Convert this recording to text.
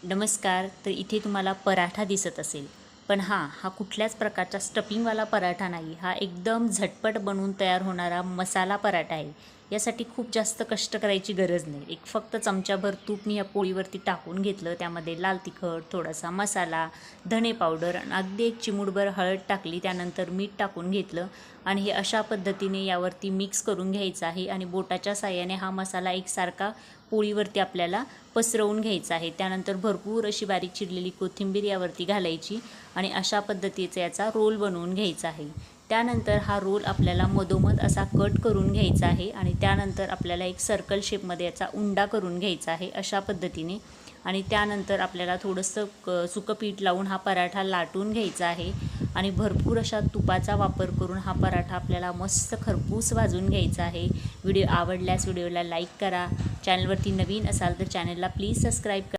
नमस्कार. तर इथे तुम्हाला पराठा दिसत असेल, पण हा कुठल्याच प्रकारचा स्टफिंगवाला पराठा नाही. हा एकदम झटपट बनवून तयार होणारा मसाला पराठा आहे. यासाठी खूप जास्त कष्ट करायची गरज नाही. एक फक्त चमचाभर तूप मी या पोळीवरती टाकून घेतलं. त्यामध्ये लाल तिखट, थोडासा मसाला, धणे पावडर आणि अगदी एक चिमूटभर हळद टाकली. त्यानंतर मीठ टाकून घेतलं आणि हे अशा पद्धतीने यावरती मिक्स करून घ्यायचं आहे आणि बोटाच्या साहाय्याने हा मसाला एकसारखा पोळीवरती आपल्याला पसरवून घ्यायचा आहे. त्यानंतर भरपूर अशी बारीक चिरलेली कोथिंबीर यावरती घालायची आणि अशा पद्धतीचा याचा रोल बनवून घ्यायचा आहे. त्यानंतर हा रोल आपल्याला मधोमध असा कट करून घ्यायचा आहे आणि त्यानंतर आपल्याला एक सर्कल शेपमध्ये याचा उंडा करून घ्यायचा आहे अशा पद्धतीने. आणि त्यानंतर आपल्याला थोडंसं सुकं पीठ लावून हा पराठा लाटून घ्यायचा आहे आणि भरपूर अशा तुपाचा वापर करून हा पराठा आपल्याला मस्त खरपूस भाजून घ्यायचा आहे. व्हिडिओ आवडल्यास व्हिडिओला लाईक करा. चॅनलवरती नवीन असाल तर चॅनलला प्लीज सबस्क्राईब करा.